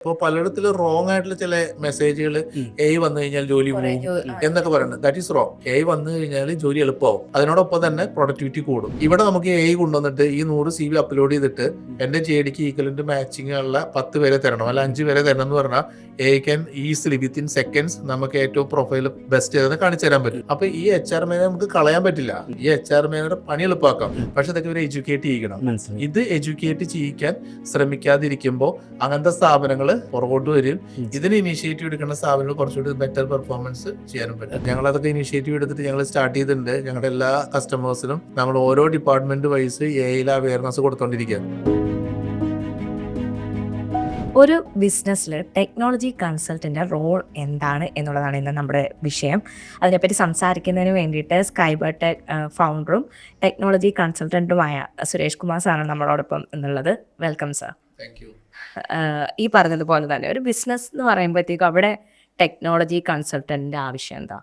ഇപ്പോൾ പലയിടത്തിലും റോങ് ആയിട്ടുള്ള ചില മെസ്സേജുകൾ വന്നു കഴിഞ്ഞാൽ ജോലി കുറെ പോകും എന്നൊക്കെ പറയുന്നത്. That is wrong. വന്നു കഴിഞ്ഞാൽ ജോലി എളുപ്പമാവും, അതിനോടൊപ്പം തന്നെ പ്രൊഡക്ടിവിറ്റി കൂടും. ഇവിടെ നമുക്ക് കൊണ്ടുവന്നിട്ട് ഈ 100 CV അപ്ലോഡ് ചെയ്തിട്ട് എന്റെ JDക്ക് ഈക്വലന്റ് മാച്ചിങ് ഉള്ള 10 പേരെ തരണം, അല്ല 5 പേരെ തരണം എന്ന് പറഞ്ഞാൽ ക്യാൻ ഈസിലി വിത്തിൻ സെക്കൻഡ്സ് നമുക്ക് ഏറ്റവും പ്രൊഫൈൽ ബെസ്റ്റ് ചെയ്തെന്ന് കാണിച്ചു തരാൻ പറ്റും. അപ്പൊ ഈ HR മേനെ നമുക്ക് കളയാൻ പറ്റില്ല. ഈ HR മേനയുടെ പണി എളുപ്പമാക്കാം, പക്ഷെ ഇതൊക്കെ ഇവരെ എഡ്യൂക്കേറ്റ് ചെയ്യണം. ഇത് എഡ്യൂക്കേറ്റ് ചെയ്യിക്കാൻ ശ്രമിക്കാതിരിക്കുമ്പോൾ അങ്ങനത്തെ സ്ഥാപനങ്ങൾ പുറകോട്ട് വരും. ഇതിന് ഇനീഷ്യേറ്റീവ് എടുക്കുന്ന സ്ഥാപനങ്ങൾ കുറച്ചുകൂടി ബെറ്റർ പെർഫോമൻസ് ചെയ്യാനും പറ്റും. ഞങ്ങൾ അതൊക്കെ ഇനീഷ്യേറ്റീവ് എടുത്തിട്ട് ഞങ്ങൾ സ്റ്റാർട്ട് ചെയ്തിട്ടുണ്ട്. ഞങ്ങളുടെ എല്ലാ കസ്റ്റമേഴ്സിനും നമ്മൾ ഓരോ ഡിപ്പാർട്ട്മെന്റ് വൈസ് AI അവയർനെസ് കൊടുത്തോണ്ടിരിക്കുകയാണ്. ഒരു ബിസിനസ്സിൽ ടെക്നോളജി കൺസൾട്ടൻ്റെ റോൾ എന്താണ് എന്നുള്ളതാണ് ഇന്ന് നമ്മുടെ വിഷയം. അതിനെപ്പറ്റി സംസാരിക്കുന്നതിന് വേണ്ടിയിട്ട് സ്കൈബർടെക് ഫൗണ്ടറും ടെക്നോളജി കൺസൾട്ടൻറ്റുമായ സുരേഷ് കുമാർ സാറാണ് നമ്മളോടൊപ്പം എന്നുള്ളത്. Welcome sir. Thank you. ഈ പറഞ്ഞതുപോലെ തന്നെ ഒരു ബിസിനസ് എന്ന് പറയുമ്പോഴത്തേക്കും അവിടെ ടെക്നോളജി കൺസൾട്ടൻറ്റിൻ്റെ ആവശ്യം എന്താ?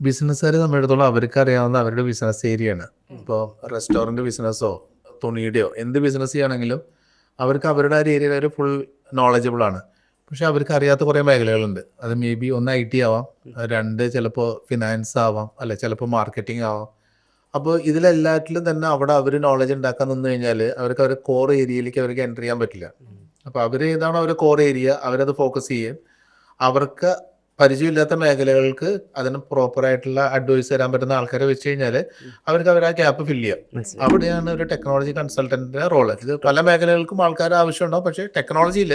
ബിസിനസ്സുകാർ നമ്മുടെ അടുത്തോളം അവർക്ക് അറിയാവുന്ന അവരുടെ ബിസിനസ് ഏരിയയാണ്. ഇപ്പോൾ റെസ്റ്റോറൻറ്റ് ബിസിനസ്സോ തുണിയുടെയോ എന്ത് ബിസിനസ് ചെയ്യുകയാണെങ്കിലും അവർക്ക് അവരുടെ ഒരു ഏരിയയിൽ ഒരു ഫുൾ നോളജബിൾ ആണ്. പക്ഷെ അവർക്ക് അറിയാത്ത കുറേ മേഖലകളുണ്ട്. അത് മേ ബി ഒന്ന് IT ആവാം, 2 ചിലപ്പോൾ ഫിനാൻസ് ആവാം, അല്ലെ ചിലപ്പോൾ മാർക്കറ്റിംഗ് ആവാം. അപ്പോൾ ഇതിലെല്ലാറ്റിലും തന്നെ അവിടെ അവർ നോളജ് ഉണ്ടാക്കാൻ നിന്ന് കഴിഞ്ഞാൽ അവർക്ക് അവരുടെ കോർ ഏരിയയിലേക്ക് അവർക്ക് എൻ്റർ ചെയ്യാൻ പറ്റില്ല. അപ്പോൾ അവർ ഏതാണോ അവരുടെ കോർ ഏരിയ അവരത് ഫോക്കസ് ചെയ്യും. അവർക്ക് പരിചയമില്ലാത്ത മേഖലകൾക്ക് അതിന് പ്രോപ്പറായിട്ടുള്ള അഡ്വൈസ് തരാൻ പറ്റുന്ന ആൾക്കാരെ വെച്ച് കഴിഞ്ഞാൽ അവർക്ക് അവർ ആ ഗ്യാപ്പ് ഫില്ല് ചെയ്യാം. അവിടെയാണ് ഒരു ടെക്നോളജി കൺസൾട്ടൻറ്റിൻ്റെ റോള്. ഇത് പല മേഖലകൾക്കും ആൾക്കാർ ആവശ്യമുണ്ടാവും. പക്ഷേ ടെക്നോളജിയിൽ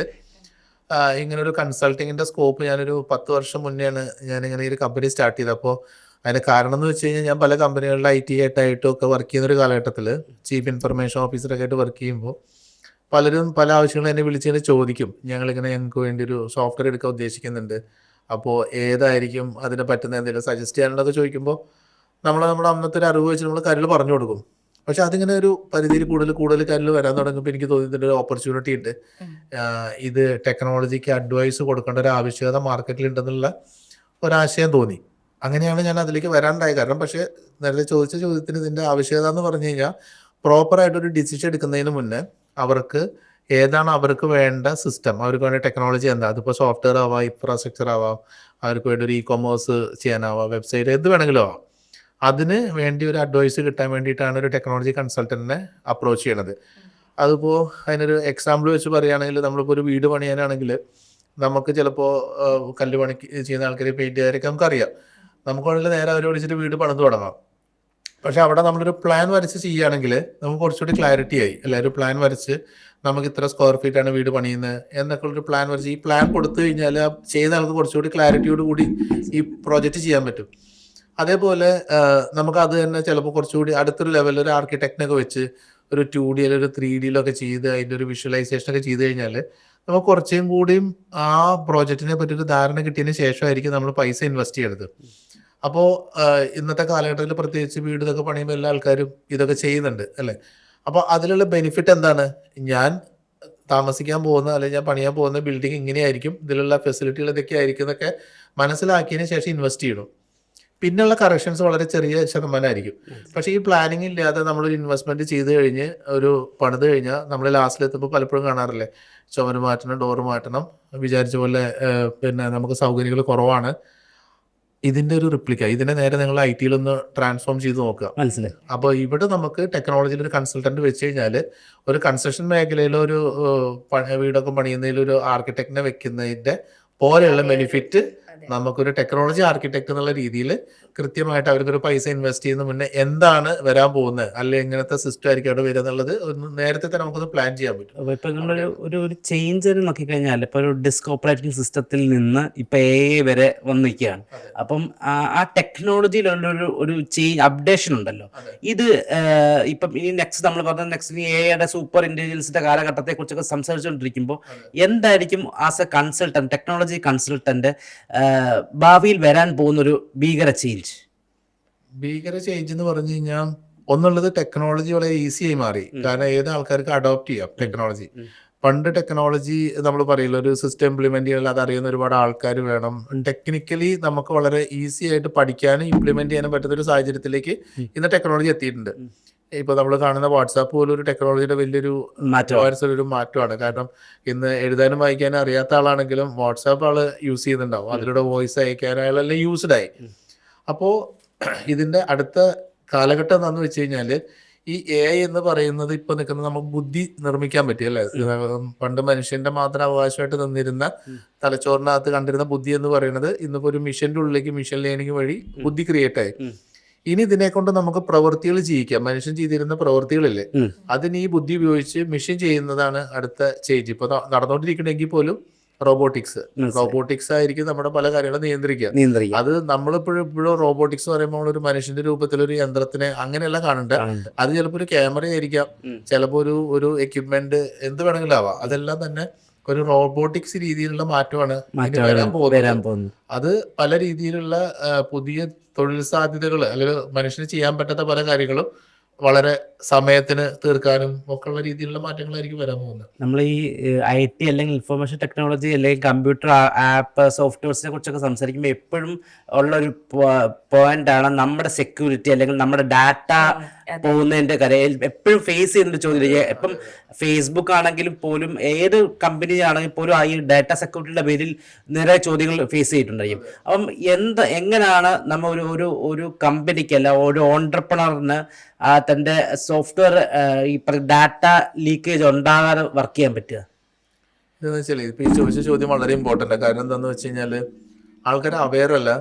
ഇങ്ങനെ ഒരു കൺസൾട്ടിങ്ങിൻ്റെ സ്കോപ്പ് ഞാനൊരു 10 വർഷം മുന്നെയാണ് ഞാനിങ്ങനെ ഈ ഒരു കമ്പനി സ്റ്റാർട്ട് ചെയ്തത്. അപ്പോൾ അതിന് കാരണം എന്ന് വെച്ച് കഴിഞ്ഞാൽ ഞാൻ പല കമ്പനികളിലെ IT ആയിട്ടായിട്ടും ഒക്കെ വർക്ക് ചെയ്യുന്ന ഒരു കാലഘട്ടത്തിൽ ചീഫ് ഇൻഫർമേഷൻ ഓഫീസറൊക്കെ ആയിട്ട് വർക്ക് ചെയ്യുമ്പോൾ പലരും പല ആവശ്യങ്ങളും എന്നെ വിളിച്ചിങ്ങനെ ചോദിക്കും, ഞങ്ങൾക്ക് വേണ്ടി ഒരു സോഫ്റ്റ്വെയർ എടുക്കാൻ ഉദ്ദേശിക്കുന്നുണ്ട്, അപ്പോൾ ഏതായിരിക്കും അതിനെ പറ്റുന്ന എന്തെങ്കിലും സജസ്റ്റ് ചെയ്യാനുള്ളതൊക്കെ ചോദിക്കുമ്പോൾ നമ്മുടെ അന്നത്തെ ഒരു അറിവ് വെച്ച് നമ്മൾ കാര്യങ്ങൾ പറഞ്ഞു കൊടുക്കും. പക്ഷെ അതിങ്ങനെ ഒരു പരിധിയിൽ കൂടുതൽ കാര്യങ്ങൾ വരാൻ തുടങ്ങുമ്പോൾ എനിക്ക് തോന്നിയിട്ടുണ്ട് ഒരു ഓപ്പർച്യൂണിറ്റി ഉണ്ട്. ഇത് ടെക്നോളജിക്ക് അഡ്വൈസ് കൊടുക്കേണ്ട ഒരു ആവശ്യകത മാർക്കറ്റിൽ ഉണ്ടെന്നുള്ള ഒരാശയം തോന്നി. അങ്ങനെയാണ് ഞാൻ അതിലേക്ക് വരാനുണ്ടായ കാരണം. പക്ഷേ നേരത്തെ ചോദിച്ച ചോദ്യത്തിന് ഇതിൻ്റെ ആവശ്യകത എന്ന് പറഞ്ഞു കഴിഞ്ഞാൽ പ്രോപ്പറായിട്ടൊരു ഡിസിഷൻ എടുക്കുന്നതിന് മുന്നേ അവർക്ക് ഏതാണ് അവർക്ക് വേണ്ട സിസ്റ്റം, അവർക്ക് വേണ്ട ടെക്നോളജി എന്താ, അതിപ്പോൾ സോഫ്റ്റ്വെയർ ആവാം, ഇൻഫ്രാസ്ട്രക്ചർ ആവാം, അവർക്ക് വേണ്ടി ഒരു ഇ-കൊമേഴ്സ് ചെയ്യാനാവാം, വെബ്സൈറ്റ് എന്ത് വേണമെങ്കിലും ആവാം. അതിന് വേണ്ടി ഒരു അഡ്വൈസ് കിട്ടാൻ വേണ്ടിയിട്ടാണ് ഒരു ടെക്നോളജി കൺസൾട്ടൻറ്റിനെ അപ്രോച്ച് ചെയ്യണത്. അതിപ്പോൾ അതിനൊരു എക്സാമ്പിൾ വെച്ച് പറയുകയാണെങ്കിൽ നമ്മളിപ്പോൾ ഒരു വീട് പണിയാനാണെങ്കിൽ നമുക്ക് ചിലപ്പോൾ കല്ല് പണി ചെയ്യുന്ന ആൾക്കാർ പെയിൻറ്റുകാരൊക്കെ നമുക്കറിയാം. നമുക്ക് വേണമെങ്കിൽ നേരെ അവരെ വിളിച്ചിട്ട് വീട് പണിത് തുടങ്ങാം. പക്ഷെ അവിടെ നമ്മളൊരു പ്ലാൻ വരച്ച് ചെയ്യുകയാണെങ്കിൽ നമുക്ക് കുറച്ചുകൂടി ക്ലാരിറ്റി ആയി. എല്ലാവരും പ്ലാൻ വരച്ച് നമുക്ക് ഇത്ര സ്ക്വയർ ഫീറ്റ് ആണ് വീട് പണിയുന്നത് എന്നൊക്കെ ഉള്ളൊരു പ്ലാൻ വരച്ച് ഈ പ്ലാൻ കൊടുത്തു കഴിഞ്ഞാൽ ചെയ്യുന്ന ആൾക്ക് കുറച്ചുകൂടി ക്ലാരിറ്റിയോട് കൂടി ഈ പ്രോജക്റ്റ് ചെയ്യാൻ പറ്റും. അതേപോലെ നമുക്ക് അത് തന്നെ ചിലപ്പോൾ കുറച്ചുകൂടി അടുത്തൊരു ലെവലിൽ ഒരു ആർക്കിടെക്റ്റിനൊക്കെ വെച്ച് ഒരു 2D ഒരു 3D ചെയ്ത് അതിൻ്റെ ഒരു വിഷ്വലൈസേഷനൊക്കെ ചെയ്ത് കഴിഞ്ഞാൽ നമുക്ക് കുറച്ചും കൂടിയും ആ പ്രോജക്റ്റിനെ പറ്റിയൊരു ധാരണ കിട്ടിയതിന് ശേഷമായിരിക്കും നമ്മൾ പൈസ ഇൻവെസ്റ്റ് ചെയ്യണത്. അപ്പോൾ ഇന്നത്തെ കാലഘട്ടത്തിൽ പ്രത്യേകിച്ച് വീട് ഇതൊക്കെ പണിയുമ്പോൾ എല്ലാ ആൾക്കാരും ഇതൊക്കെ ചെയ്യുന്നുണ്ട് അല്ലേ. അപ്പോൾ അതിലുള്ള ബെനിഫിറ്റ് എന്താണ്, ഞാൻ താമസിക്കാൻ പോകുന്ന അല്ലെങ്കിൽ ഞാൻ പണിയാൻ പോകുന്ന ബിൽഡിംഗ് ഇങ്ങനെയായിരിക്കും, ഇതിലുള്ള ഫെസിലിറ്റികൾ ഇതൊക്കെ ആയിരിക്കും എന്നൊക്കെ മനസ്സിലാക്കിയതിന് ശേഷം ഇൻവെസ്റ്റ് ചെയ്യണം. പിന്നെയുള്ള കറക്ഷൻസ് വളരെ ചെറിയ ശതമാനമായിരിക്കും. പക്ഷേ ഈ പ്ലാനിങ് ഇല്ലാതെ നമ്മളൊരു ഇൻവെസ്റ്റ്മെൻറ്റ് ചെയ്ത് കഴിഞ്ഞ് ഒരു പണിത് കഴിഞ്ഞാൽ നമ്മൾ ലാസ്റ്റിലെത്തുമ്പോൾ പലപ്പോഴും കാണാറില്ലേ, ചുമര് മാറ്റണം, ഡോറ് മാറ്റണം, വിചാരിച്ച പോലെ പിന്നെ നമുക്ക് സൗകര്യങ്ങൾ കുറവാണ്. ഇതിൻ്റെ ഒരു റിപ്ലിക്ക ഇതിനെ നേരെ നിങ്ങൾ IT ട്രാൻസ്ഫോം ചെയ്ത് നോക്കുക. മനസ്സിലായി. അപ്പോൾ ഇവിടെ നമുക്ക് ടെക്നോളജിയിൽ ഒരു കൺസൾട്ടൻറ്റ് വെച്ച് കഴിഞ്ഞാൽ ഒരു കൺസ്ട്രക്ഷൻ മേഖലയിൽ ഒരു വീടൊക്കെ പണിയുന്നതിൽ ഒരു ആർക്കിടെക്റ്റിനെ വെക്കുന്നതിൻ്റെ പോലെയുള്ള ബെനിഫിറ്റ് നമുക്കൊരു ടെക്നോളജി ആർക്കിടെക്ട് എന്നുള്ള രീതിയിൽ കൃത്യമായിട്ട് അവർക്കൊരു പൈസ ഇൻവെസ്റ്റ് ചെയ്യുന്ന മുന്നേ എന്താണ് വരാൻ പോകുന്നത്, അല്ലെങ്കിൽ എങ്ങനത്തെ സിസ്റ്റം ആയിരിക്കും അവിടെ വരിക എന്നുള്ളത് ഒന്ന് നേരത്തെ തന്നെ നമുക്കൊന്ന് പ്ലാൻ ചെയ്യാൻ പറ്റും. അപ്പോൾ ഇപ്പം നമ്മളൊരു ചേഞ്ച് നോക്കിക്കഴിഞ്ഞാൽ ഇപ്പോൾ ഒരു ഡിസ്ക് ഓപ്പറേറ്റിംഗ് സിസ്റ്റത്തിൽ നിന്ന് ഇപ്പം AI വരെ വന്നിരിക്കുകയാണ്. അപ്പം ആ ടെക്നോളജിയിലുള്ള ഒരു ചേഞ്ച് അപ്ഡേഷൻ ഉണ്ടല്ലോ. ഇത് ഇപ്പം ഇനി നമ്മൾ പറഞ്ഞ നെക്സ്റ്റ് AI സൂപ്പർ ഇന്റലിജൻസിന്റെ കാലഘട്ടത്തെ കുറിച്ചൊക്കെ സംസാരിച്ചുകൊണ്ടിരിക്കുമ്പോൾ എന്തായിരിക്കും as A consultant, technology consultant ഭാവിയിൽ വരാൻ പോകുന്ന ഒരു ഭീകര ചേഞ്ച് എന്ന് പറഞ്ഞു കഴിഞ്ഞാൽ ഒന്നുള്ളത് ടെക്നോളജി വളരെ ഈസി ആയി മാറി. കാരണം ഏത് ആൾക്കാർക്ക് അഡോപ്റ്റ് ചെയ്യാം ടെക്നോളജി. പണ്ട് ടെക്നോളജി നമ്മൾ പറയില്ല, ഒരു സിസ്റ്റം ഇംപ്ലിമെന്റ് ചെയ്യാൻ അത് അറിയുന്ന ഒരുപാട് ആൾക്കാർ വേണം. ടെക്നിക്കലി നമുക്ക് വളരെ ഈസി ആയിട്ട് പഠിക്കാനും ഇംപ്ലിമെന്റ് ചെയ്യാനും പറ്റുന്ന ഒരു സാഹചര്യത്തിലേക്ക് ഇന്ന് ടെക്നോളജി എത്തിയിട്ടുണ്ട്. ഇപ്പോൾ നമ്മൾ കാണുന്ന വാട്സാപ്പ് പോലും ഒരു ടെക്നോളജിയുടെ വലിയൊരു മാറ്റം ഒരു മാറ്റമാണ്. കാരണം ഇന്ന് എഴുതാനും വായിക്കാനും അറിയാത്ത ആളാണെങ്കിലും വാട്സാപ്പ് ആള് യൂസ് ചെയ്യുന്നുണ്ടാവും, അതിലൂടെ വോയിസ് അയക്കാൻ അയാളെല്ലാം യൂസ്ഡ് ആയി. അപ്പോൾ ഇതിന്റെ അടുത്ത കാലഘട്ടം എന്താണെന്ന് വെച്ച് കഴിഞ്ഞാൽ ഈ AI എന്ന് പറയുന്നത് ഇപ്പൊ നിൽക്കുന്നത് നമുക്ക് ബുദ്ധി നിർമ്മിക്കാൻ പറ്റിയല്ലേ. പണ്ട് മനുഷ്യന്റെ മാത്രം അവകാശമായിട്ട് നിന്നിരുന്ന തലച്ചോറിനകത്ത് കണ്ടിരുന്ന ബുദ്ധി എന്ന് പറയുന്നത് ഇന്നിപ്പോ ഒരു മിഷന്റെ ഉള്ളിലേക്ക് മിഷൻ ലേണിംഗ് വഴി ബുദ്ധി ക്രിയേറ്റ് ആയി. ഇനി ഇതിനെ കൊണ്ട് നമുക്ക് പ്രവൃത്തികൾ ചെയ്യിക്കാം. മനുഷ്യൻ ചെയ്തിരുന്ന പ്രവൃത്തികളില്ലേ, അതിന് ഈ ബുദ്ധി ഉപയോഗിച്ച് മെഷീൻ ചെയ്യുന്നതാണ് അടുത്ത ചേഞ്ച്. ഇപ്പൊ നടന്നുകൊണ്ടിരിക്കണമെങ്കിൽ പോലും റോബോട്ടിക്സ് ആയിരിക്കും നമ്മുടെ പല കാര്യങ്ങളും നിയന്ത്രിക്കുക. അത് നമ്മളിപ്പോഴും റോബോട്ടിക്സ് പറയുമ്പോൾ ഒരു മനുഷ്യന്റെ രൂപത്തിൽ ഒരു യന്ത്രത്തിനെ അങ്ങനെയല്ല കാണണ്ട. അത് ചിലപ്പോൾ ഒരു ക്യാമറ ആയിരിക്കാം, ചിലപ്പോൾ ഒരു എക്യുപ്മെന്റ്, എന്ത് വേണമെങ്കിലും ആവാം. അതെല്ലാം തന്നെ ഒരു റോബോട്ടിക്സ് രീതിയിലുള്ള മാറ്റമാണ് വരാൻ പോകുന്നത്. അത് പല രീതിയിലുള്ള പുതിയ തൊഴിൽ സാധ്യതകൾ, അല്ലെങ്കിൽ മനുഷ്യന് ചെയ്യാൻ പറ്റാത്ത പല കാര്യങ്ങളും വളരെ സമയത്തിന് തീർക്കാനും ഒക്കെ ഉള്ള രീതിയിലുള്ള മാറ്റങ്ങളായിരിക്കും വരാൻ പോകുന്നത്. നമ്മൾ ഈ IT അല്ലെങ്കിൽ ഇൻഫർമേഷൻ ടെക്നോളജി അല്ലെങ്കിൽ കമ്പ്യൂട്ടർ ആപ്പ് സോഫ്റ്റ്വെയർസിനെ കുറിച്ചൊക്കെ സംസാരിക്കുമ്പോൾ എപ്പോഴും ഉള്ള ഒരു പോയിന്റ് ആണ് നമ്മുടെ സെക്യൂരിറ്റി അല്ലെങ്കിൽ നമ്മുടെ ഡാറ്റ പോകുന്നതിന്റെ കാര്യം. എപ്പോഴും ഫേസ് ചെയ്യുന്ന ചോദ്യം. ഇപ്പം ഫേസ്ബുക്ക് ആണെങ്കിലും പോലും ഏത് കമ്പനി ആണെങ്കിൽ പോലും ഈ ഡാറ്റ സെക്യൂരിറ്റിയുടെ പേരിൽ നിറയെ ചോദ്യങ്ങൾ ഫേസ് ചെയ്തിട്ടുണ്ടായിരിക്കും. അപ്പം എങ്ങനെയാണ് നമ്മൾ ഒരു കമ്പനിക്ക് അല്ല ഒരു ഓൺട്രപ്രണറിന് തന്റെ സോഫ്റ്റ്വെയർ ഈ ഡാറ്റ ലീക്കേജ് ഉണ്ടാകാതെ വർക്ക് ചെയ്യാൻ പറ്റുക? ഇതെന്ന് വെച്ചാൽ ഇപ്പൊ ഈ ചോദിച്ച ചോദ്യം വളരെ ഇമ്പോർട്ടന്റ്. കാരണം എന്താന്ന് വെച്ച് കഴിഞ്ഞാല് ആൾക്കാർ അവെയർ അല്ല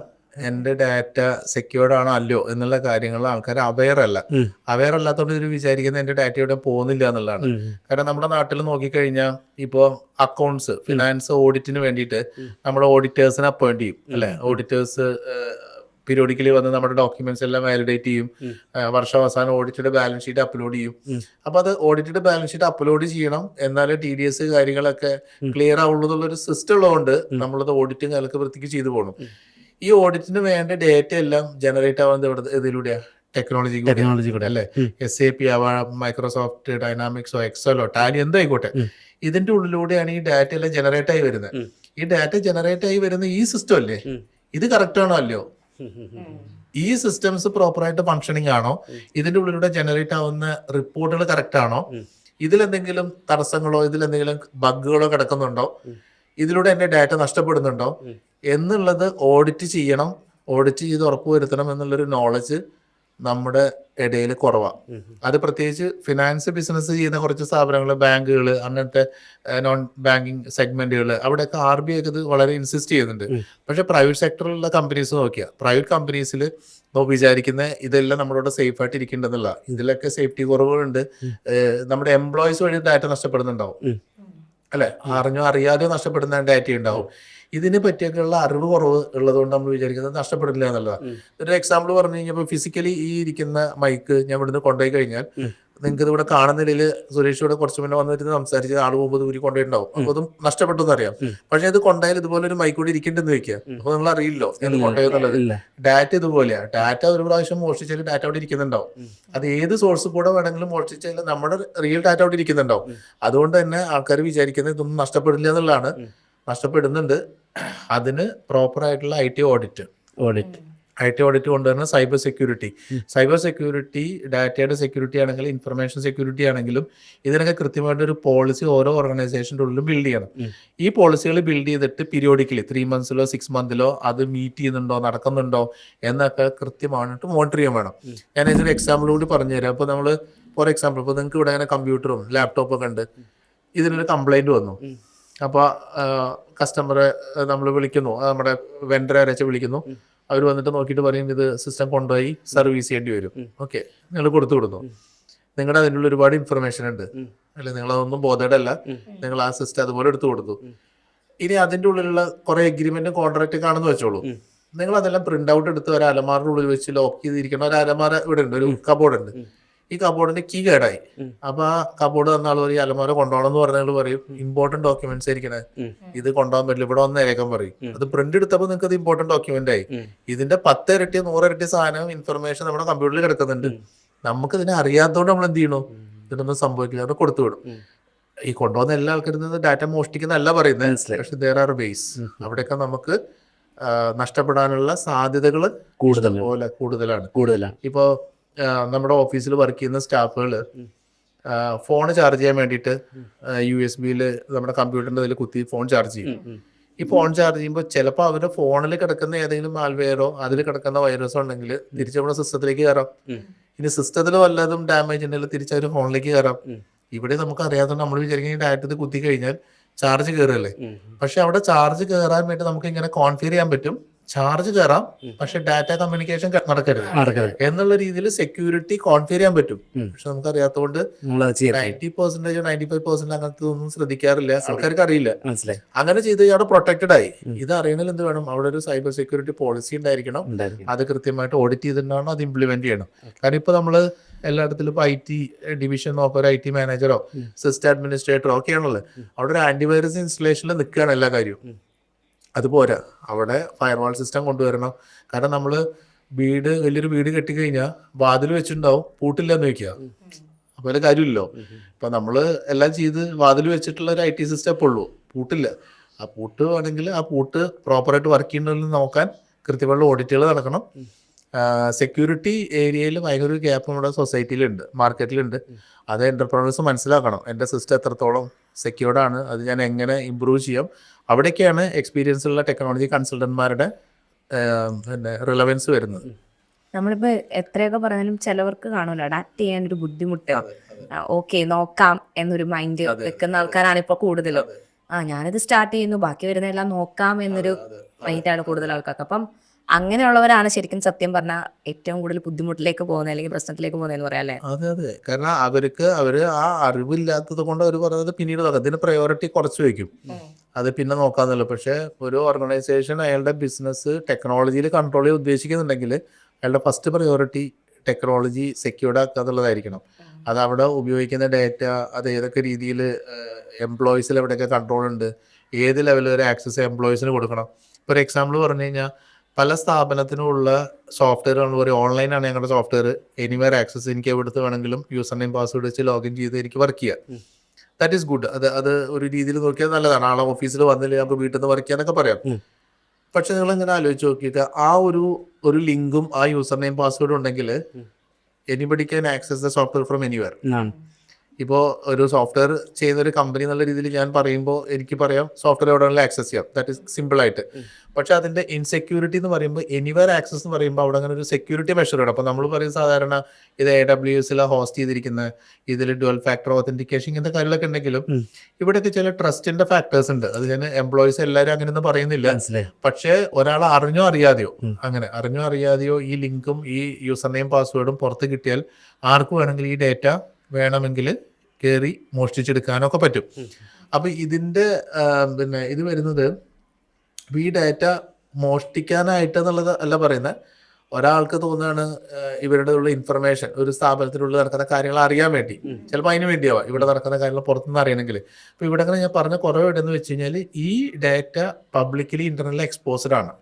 എന്റെ ഡാറ്റ സെക്യൂർഡ് ആണോ അല്ലയോ എന്നുള്ള കാര്യങ്ങൾ ആൾക്കാർ അവെയർ അല്ല. അവെയർ അല്ലാത്തതുകൊണ്ട് ഇവർ വിചാരിക്കുന്നത് എന്റെ ഡാറ്റ ഇവിടെ പോകുന്നില്ല എന്നുള്ളതാണ്. കാരണം നമ്മുടെ നാട്ടിൽ നോക്കിക്കഴിഞ്ഞാൽ ഇപ്പോൾ അക്കൗണ്ട്സ്, ഫിനാൻസ് ഓഡിറ്റിന് വേണ്ടിയിട്ട് നമ്മുടെ ഓഡിറ്റേഴ്സിനെ അപ്പോയിന്റ് ചെയ്യും അല്ലെ. ഓഡിറ്റേഴ്സ് പീരിയോഡിക്കലി വന്ന് നമ്മുടെ ഡോക്യുമെന്റ്സ് എല്ലാം വാലിഡേറ്റ് ചെയ്യും. വർഷാവസാനം ഓഡിറ്റഡ് ബാലൻസ് ഷീറ്റ് അപ്ലോഡ് ചെയ്യും. അപ്പൊ അത് ഓഡിറ്റഡ് ബാലൻസ് ഷീറ്റ് അപ്ലോഡ് ചെയ്യണം, എന്നാലേ TDS കാര്യങ്ങളൊക്കെ ക്ലിയർ ആവുള്ളൂ എന്നുള്ളൊരു സിസ്റ്റം ഉള്ളതുകൊണ്ട് നമ്മളത് ഓഡിറ്റും കാലത്ത് വൃത്തിക്ക് ചെയ്തു പോകണം. ഈ ഓഡിറ്റിന് വേണ്ട ഡേറ്റ എല്ലാം ജനറേറ്റ് ആവുന്നത് ഇതിലൂടെയാ, ടെക്നോളജി കൂടെ അല്ലെ. SAP ആവാം, മൈക്രോസോഫ്റ്റ് ഡൈനാമിക്സോ എക്സലോ ടാലി എന്തോ ആയിക്കോട്ടെ, ഇതിന്റെ ഉള്ളിലൂടെയാണ് ഈ ഡാറ്റ എല്ലാം ജനറേറ്റ് ആയി വരുന്നത്. ഈ ഡാറ്റ ജനറേറ്റ് ആയി വരുന്ന ഈ സിസ്റ്റം അല്ലേ, ഇത് കറക്റ്റ് ആണോ അല്ലയോ, ഈ സിസ്റ്റംസ് പ്രോപ്പറായിട്ട് ഫങ്ഷനിങ് ആണോ, ഇതിന്റെ ഉള്ളിലൂടെ ജനറേറ്റ് ആവുന്ന റിപ്പോർട്ടുകൾ കറക്റ്റ് ആണോ, ഇതിലെന്തെങ്കിലും തടസ്സങ്ങളോ ഇതിലെന്തെങ്കിലും ബഗ്ഗുകളോ കിടക്കുന്നുണ്ടോ, ഇതിലൂടെ എന്റെ ഡാറ്റ നഷ്ടപ്പെടുന്നുണ്ടോ എന്നുള്ളത് ഓഡിറ്റ് ചെയ്യണം. ഓഡിറ്റ് ചെയ്ത് ഉറപ്പുവരുത്തണം എന്നുള്ളൊരു നോളജ് നമ്മുടെ ഇടയിൽ കുറവാണ്. അത് പ്രത്യേകിച്ച് ഫിനാൻസ് ബിസിനസ് ചെയ്യുന്ന കുറച്ച് സ്ഥാപനങ്ങൾ, ബാങ്കുകൾ, അങ്ങനത്തെ നോൺ ബാങ്കിങ് സെഗ്മെന്റുകൾ, അവിടെയൊക്കെ RBI ഒക്കെ ഇത് വളരെ ഇൻസിസ്റ്റ് ചെയ്യുന്നുണ്ട്. പക്ഷെ പ്രൈവറ്റ് സെക്ടറിലുള്ള കമ്പനീസ് നോക്കിയാൽ, പ്രൈവറ്റ് കമ്പനീസിൽ വിചാരിക്കുന്ന ഇതെല്ലാം നമ്മളോട് സേഫ് ആയിട്ട് ഇരിക്കേണ്ടതല്ല, ഇതിലൊക്കെ സേഫ്റ്റി കുറവുകളുണ്ട്. നമ്മുടെ എംപ്ലോയീസ് വഴി ഡാറ്റ നഷ്ടപ്പെടുന്നുണ്ടാവും അല്ലെ, അറിഞ്ഞോ അറിയാതെയോ നഷ്ടപ്പെടുന്ന ഡാറ്റ ഉണ്ടാവും. ഇതിനെ പറ്റിയൊക്കെയുള്ള അറിവ് കുറവ് ഉള്ളതുകൊണ്ട് നമ്മൾ വിചാരിക്കുന്നത് നഷ്ടപ്പെടില്ല എന്നുള്ളതാണ്. ഒരു എക്സാമ്പിൾ പറഞ്ഞു കഴിഞ്ഞപ്പോൾ ഫിസിക്കലി ഈ ഇരിക്കുന്ന മൈക്ക് ഞാൻ ഇവിടുന്ന് കൊണ്ടുപോയി കഴിഞ്ഞാൽ നിങ്ങൾക്ക് ഇത് ഇവിടെ കാണുന്നതിൽ സുരേഷ് ഇവിടെ കുറച്ച് മുന്നേ വന്നിരുന്ന് സംസാരിച്ച് ആൾ പോകുമ്പോൾ ദൂരി കൊണ്ടുപോയിട്ടുണ്ടാവും. അപ്പൊ അതും നഷ്ടപ്പെട്ടു എന്നറിയാം. പക്ഷെ ഇത് കൊണ്ടുപോയാൽ ഇതുപോലെ ഒരു മൈക്ക് കൂടി ഇരിക്കേണ്ടെന്ന് വെക്കുക, അപ്പൊ നിങ്ങൾ അറിയില്ലോ എന്ത് കൊണ്ടുപോയെന്നുള്ളത്. ഡാറ്റ ഇതുപോലെയാ, ഡാറ്റ ഒരു പ്രാവശ്യം മോഷ്ടിച്ചാൽ ഡാറ്റ അവിടെ ഇരിക്കുന്നുണ്ടാവും. അത് ഏത് സോഴ്സ് കൂടെ വേണമെങ്കിലും മോഷ്ടിച്ചാൽ നമ്മുടെ റിയൽ ഡാറ്റ അവിടെ ഇരിക്കുന്നുണ്ടാവും. അതുകൊണ്ട് തന്നെ ആൾക്കാർ വിചാരിക്കുന്നത് ഇതൊന്നും നഷ്ടപ്പെടില്ല എന്നുള്ളതാണ്. നഷ്ടപ്പെടുന്നുണ്ട്. അതിന് പ്രോപ്പർ ആയിട്ടുള്ള IT ഓഡിറ്റ് കൊണ്ടുവരുന്ന സൈബർ സെക്യൂരിറ്റി, ഡാറ്റയുടെ സെക്യൂരിറ്റി ആണെങ്കിലും ഇൻഫർമേഷൻ സെക്യൂരിറ്റി ആണെങ്കിലും ഇതിനൊക്കെ കൃത്യമായിട്ട് ഒരു പോളിസി ഓരോ ഓർഗനൈസേഷൻ്റെ ഉള്ളിലും ബിൽഡ് ചെയ്യണം. ഈ പോളിസികൾ ബിൽഡ് ചെയ്തിട്ട് പീരിയോഡിക്കലി 3 monthsലോ 6 monthലോ അത് മീറ്റ് ചെയ്യുന്നുണ്ടോ, നടക്കുന്നുണ്ടോ എന്നൊക്കെ കൃത്യമായിട്ട് മോണിറ്റർ ചെയ്യാൻ വേണം. ഞാൻ ഇതിനൊരു എക്സാമ്പിൾ കൂടി പറഞ്ഞുതരാം. അപ്പോൾ നമ്മൾ ഫോർ എക്സാമ്പിൾ ഇപ്പോൾ നിങ്ങൾക്ക് ഇവിടെ അങ്ങനെ കമ്പ്യൂട്ടറും ലാപ്ടോപ്പൊക്കെ ഉണ്ട്, ഇതിനൊരു കംപ്ലൈന്റ് വന്നു. അപ്പോൾ കസ്റ്റമറെ നമ്മൾ വിളിക്കുന്നു, നമ്മുടെ വെണ്ടറെ അരച്ച് വിളിക്കുന്നു. അവർ വന്നിട്ട് നോക്കിയിട്ട് പറയും ഇത് സിസ്റ്റം കൊണ്ടുപോയി സർവീസ് ചെയ്യേണ്ടി വരും. ഓക്കെ, നിങ്ങൾ കൊടുത്തു. നിങ്ങളുടെ അതിൻ്റെ ഉള്ളിൽ ഒരുപാട് ഇൻഫർമേഷൻ ഉണ്ട് അല്ലെ, നിങ്ങളതൊന്നും ബോധേഡല്ല, നിങ്ങൾ ആ സിസ്റ്റം അതുപോലെ എടുത്തു കൊടുത്തു. ഇനി അതിൻ്റെ ഉള്ളിലുള്ള കുറെ എഗ്രിമെന്റും കോൺട്രാക്റ്റ് ആണെന്ന് വെച്ചോളൂ. നിങ്ങൾ അതെല്ലാം പ്രിന്റ് ഔട്ട് എടുത്ത് ഒരു അലമാറിന്റെ ഉള്ളിൽ വെച്ച് ലോക്ക് ചെയ്തിരിക്കുന്ന ഒരു അലമാര ഇവിടെ ഉണ്ട്, ഒരു കബോർഡ് ഉണ്ട്. ഈ കബോർഡിന്റെ കീ കേടായി. അപ്പൊ ആ കബോർഡ് തന്ന ആൾ പറയും അലമാര കൊണ്ടുപോകണം എന്ന് പറഞ്ഞാൽ പറയും ഇമ്പോർട്ടന്റ് ഡോക്യുമെന്റ്സ് ആയിരിക്കണേ, ഇത് കൊണ്ടുപോകാൻ പറ്റില്ല, ഇവിടെ വന്ന് ഏകം പറയും. അത് പ്രിന്റ് എടുത്തപ്പോൾ നിങ്ങൾക്ക് അത് ഇമ്പോർട്ടന്റ് ഡോക്യുമെന്റ് ആയി. ഇതിന്റെ 10 ഇരട്ടി 100 ഇരട്ടി സാധനം ഇൻഫർമേഷൻ നമ്മുടെ കമ്പ്യൂട്ടറിൽ കിടക്കുന്നുണ്ട്. നമുക്ക് ഇതിനെ അറിയാത്തതുകൊണ്ട് നമ്മൾ എന്ത് ചെയ്യണു, ഇതിനൊന്നും സംഭവിക്കില്ല, അവിടെ കൊടുത്തു വിടും. ഈ കൊണ്ടുവന്ന എല്ലാ ആൾക്കാരിൽ നിന്ന് ഡാറ്റ മോഷ്ടിക്കുന്നല്ല പറയുന്നത്, പക്ഷെ there are ways. അവിടെയൊക്കെ നമുക്ക് നഷ്ടപ്പെടാനുള്ള സാധ്യതകൾ കൂടുതലാണ്. ഇപ്പോ നമ്മുടെ ഓഫീസിൽ വർക്ക് ചെയ്യുന്ന സ്റ്റാഫുകൾ ഫോൺ ചാർജ് ചെയ്യാൻ വേണ്ടിയിട്ട് USB-യിൽ നമ്മുടെ കമ്പ്യൂട്ടറിൻ്റെ അതിൽ കുത്തി ഫോൺ ചാർജ് ചെയ്യും. ഈ ഫോൺ ചാർജ് ചെയ്യുമ്പോൾ ചിലപ്പോൾ അവരുടെ ഫോണിൽ കിടക്കുന്ന ഏതെങ്കിലും മാൽവെയറോ അതിൽ കിടക്കുന്ന വൈറസോ ഉണ്ടെങ്കിൽ തിരിച്ച് നമ്മുടെ സിസ്റ്റത്തിലേക്ക് കയറാം. ഇനി സിസ്റ്റത്തിൽ വല്ലതും ഡാമേജ് ഉണ്ടെങ്കിൽ തിരിച്ച് അവർ ഫോണിലേക്ക് കയറാം. ഇവിടെ നമുക്ക് അറിയാതെ നമ്മൾ വിചാരിക്കുന്ന ഡയറക്റ്റ് കുത്തി കഴിഞ്ഞാൽ ചാർജ് കയറല്ലേ. പക്ഷെ അവിടെ ചാർജ് കയറാൻ വേണ്ടി നമുക്ക് ഇങ്ങനെ കോൺഫിഗർ ചെയ്യാൻ പറ്റും. ചാർജ് കയറാം, പക്ഷെ ഡാറ്റ കമ്മ്യൂണിക്കേഷൻ നടക്കരുത് എന്നുള്ള രീതിയിൽ സെക്യൂരിറ്റി കോൺഫിഗർ ചെയ്യാൻ പറ്റും. പക്ഷെ നമുക്ക് അറിയാത്തതുകൊണ്ട് 90% 95% അങ്ങനത്തെ ഒന്നും ശ്രദ്ധിക്കാറില്ല, ആൾക്കാർക്ക് അറിയില്ല. അങ്ങനെ ചെയ്ത് അവിടെ പ്രൊട്ടക്റ്റഡ് ആയി. ഇത് അറിയണമെങ്കിൽ എന്ത് വേണം, അവിടെ ഒരു സൈബർ സെക്യൂരിറ്റി പോളിസി ഉണ്ടായിരിക്കണം. അത് കൃത്യമായിട്ട് ഓഡിറ്റ് ചെയ്തിട്ടാണ് അത് ഇംപ്ലിമെന്റ് ചെയ്യണം. കാരണം ഇപ്പൊ നമ്മള് എല്ലായിടത്തിലും ഇപ്പൊ IT ഡിവിഷൻ നോക്കുക, ഒരു IT മാനേജറോ സിസ്റ്റം അഡ്മിനിസ്ട്രേറ്ററോ ഒക്കെ ആണല്ലോ. അവിടെ ഒരു ആന്റിവൈറസ് ഇൻസ്റ്റലേഷനിൽ നിൽക്കുകയാണ് എല്ലാ കാര്യവും. അതുപോരാ, അവിടെ ഫയർവാൾ സിസ്റ്റം കൊണ്ടുവരണം. കാരണം നമ്മൾ വലിയൊരു വീട് കെട്ടിക്കഴിഞ്ഞാൽ വാതിൽ വെച്ചിട്ടുണ്ടാവും, പൂട്ടില്ല എന്ന് വെക്കുക. അപ്പോൾ അതിൽ കാര്യമില്ലല്ലോ. ഇപ്പം നമ്മൾ എല്ലാം ചെയ്ത് വാതിൽ വെച്ചിട്ടുള്ള ഒരു IT സിസ്റ്റം ഇപ്പോൾ ഉള്ളൂ, പൂട്ടില്ല. ആ പൂട്ട് വേണമെങ്കിൽ ആ പൂട്ട് പ്രോപ്പറായിട്ട് വർക്ക് ചെയ്യുന്നതിൽ നോക്കാൻ കൃത്യമായിട്ടുള്ള ഓഡിറ്റുകൾ നടക്കണം. സെക്യൂരിറ്റി ഏരിയയിൽ ഭയങ്കര ഒരു ഗ്യാപ്പ് നമ്മുടെ സൊസൈറ്റിയിലുണ്ട്, മാർക്കറ്റിലുണ്ട്. അത് എന്റർപ്രണേഴ്സ് മനസ്സിലാക്കണം. എൻ്റെ സിസ്റ്റം എത്രത്തോളം സെക്യൂർഡ് ആണ്, അത് ഞാൻ എങ്ങനെ ഇമ്പ്രൂവ് ചെയ്യാം. അവിടേക്കാണ് എക്സ്പീരിയൻസ് ഉള്ള ടെക്നോളജി കൺസൾട്ടന്റ്മാരുടെ പിന്നെ റിലവൻസ് വരുന്നത്. നമ്മളിപ്പോ എത്രയൊക്കെ പറഞ്ഞാലും ചിലവർക്ക് കാണൂല അഡാപ്റ്റ് ചെയ്യാൻ ഒരു ബുദ്ധിമുട്ട്. ഓക്കെ നോക്കാം എന്നൊരു മൈൻഡ് വെക്കുന്ന ആൾക്കാരാണ് ഇപ്പൊ കൂടുതലും. ഞാനിത് സ്റ്റാർട്ട് ചെയ്യുന്നു, ബാക്കി വരുന്നതെല്ലാം നോക്കാം എന്നൊരു മൈൻഡാണ് കൂടുതൽ ആൾക്കാർക്ക്. അപ്പം അങ്ങനെയുള്ളവരാണ് ശരിക്കും സത്യം പറഞ്ഞാൽ ഏറ്റവും കൂടുതൽ ബുദ്ധിമുട്ടിലേക്ക് പോകുന്നത് അല്ലെങ്കിൽ പ്രശ്നത്തിലേക്ക് പോകുന്നതെന്ന് പറയാം അല്ലേ? അതെ. കാരണം അവര് ആ അറിവില്ലാത്തത് കൊണ്ട് അവർ പറയുന്നത് പിന്നീട് നോക്കാം, ഇതിന് പ്രയോറിറ്റി കുറച്ച് വയ്ക്കും, അത് പിന്നെ നോക്കാന്നല്ലോ. പക്ഷെ ഒരു ഓർഗനൈസേഷൻ അയാളുടെ ബിസിനസ് ടെക്നോളജിയിൽ കൺട്രോൾ ചെയ്യാൻ ഉദ്ദേശിക്കുന്നുണ്ടെങ്കിൽ അയാളുടെ ഫസ്റ്റ് പ്രയോറിറ്റി ടെക്നോളജി സെക്യൂർഡ് ആക്കുക എന്നുള്ളതായിരിക്കണം. അത് അവിടെ ഉപയോഗിക്കുന്ന ഡേറ്റ, അത് ഏതൊക്കെ രീതിയിൽ എംപ്ലോയീസിൽ എവിടെയൊക്കെ കൺട്രോൾ ഉണ്ട്, ഏത് ലെവൽ വരെ ആക്സസ് എംപ്ലോയീസിന് കൊടുക്കണം. ഒരു എക്സാമ്പിൾ പറഞ്ഞു കഴിഞ്ഞാൽ പല സ്ഥാപനത്തിനുള്ള സോഫ്റ്റ്വെയർ പറയും, ഓൺലൈനാണ് ഞങ്ങളുടെ സോഫ്റ്റ്വെയർ, എനിവെയർ ആക്സസ്, എനിക്ക് എവിടുത്തെ വേണമെങ്കിലും യൂസർ നെയിം പാസ്വേഡ് വെച്ച് ലോഗിൻ ചെയ്ത് എനിക്ക് വർക്ക് ചെയ്യാം. That is good. അത് ഒരു രീതിയിൽ നോക്കിയാൽ നല്ലതാണ്. ആളെ ഓഫീസിൽ വന്നില്ല, നമുക്ക് വീട്ടിൽ നിന്ന് വർക്ക് ചെയ്യാനൊക്കെ പറയാം. പക്ഷെ നിങ്ങൾ ഇങ്ങനെ ആലോചിച്ച് നോക്കിയിട്ട് ആ ഒരു ലിങ്കും ആ യൂസർ നെയിം പാസ്വേഡും ഉണ്ടെങ്കിൽ anybody can access the software from anywhere. ഇപ്പോൾ ഒരു സോഫ്റ്റ്വെയർ ചെയ്യുന്ന ഒരു കമ്പനി എന്നുള്ള രീതിയിൽ ഞാൻ പറയുമ്പോൾ എനിക്ക് പറയാം സോഫ്റ്റ്വെയർ എവിടെ വേണമെങ്കിലും ആക്സസ് ചെയ്യാം, ദാറ്റ് ഇസ് സിമ്പിൾ ആയിട്ട്. പക്ഷെ അതിന്റെ ഇൻസെക്യൂരിറ്റി എന്ന് പറയുമ്പോൾ എനിവെയർ ആക്സസ് എന്ന് പറയുമ്പോൾ അവിടെ അങ്ങനെ ഒരു സെക്യൂരിറ്റി മെഷർ ഉണ്ട്. അപ്പോൾ നമ്മൾ പറയും സാധാരണ ഇത് AWS ഹോസ്റ്റ് ചെയ്തിരിക്കുന്നത്, ഇതിൽ ഡുവൽ ഫാക്ടർ ഓതന്റിക്കേഷൻ ഇങ്ങനത്തെ കാര്യങ്ങളൊക്കെ ഉണ്ടെങ്കിലും ഇവിടെയൊക്കെ ചില ട്രസ്റ്റിന്റെ ഫാക്ടേഴ്സ് ഉണ്ട്. അത് ഞാൻ എംപ്ലോയീസ് എല്ലാവരും അങ്ങനെയൊന്നും പറയുന്നില്ല. പക്ഷെ ഒരാൾ അറിഞ്ഞോ അറിയാതെയോ ഈ ലിങ്കും ഈ യൂസർ നെയിം പാസ്വേഡും പുറത്ത് കിട്ടിയാൽ ആർക്ക് വേണമെങ്കിൽ ഈ ഡേറ്റ വേണമെങ്കിൽ കയറി മോഷ്ടിച്ചെടുക്കാനൊക്കെ പറ്റും. അപ്പൊ ഇതിന്റെ പിന്നെ ഇത് വരുന്നത് ഈ ഡാറ്റ മോഷ്ടിക്കാനായിട്ട് എന്നുള്ളത് അല്ല പറയുന്നത്. ഒരാൾക്ക് തോന്നുകയാണ് ഇവരുടെ ഉള്ള ഇൻഫർമേഷൻ ഒരു സ്ഥാപനത്തിനുള്ളിൽ നടക്കുന്ന കാര്യങ്ങൾ അറിയാൻ വേണ്ടി, ചിലപ്പോൾ അതിന് വേണ്ടിയാവാം ഇവിടെ നടക്കുന്ന കാര്യങ്ങൾ പുറത്തുനിന്ന് അറിയണമെങ്കിൽ. അപ്പൊ ഇവിടെ അങ്ങനെ ഞാൻ പറഞ്ഞ കുറവ് എവിടെയെന്ന് വെച്ച് കഴിഞ്ഞാൽ ഈ ഡാറ്റ പബ്ലിക്കലി ഇന്റർനെറ്റിൽ എക്സ്പോസ്ഡ് ആണ്.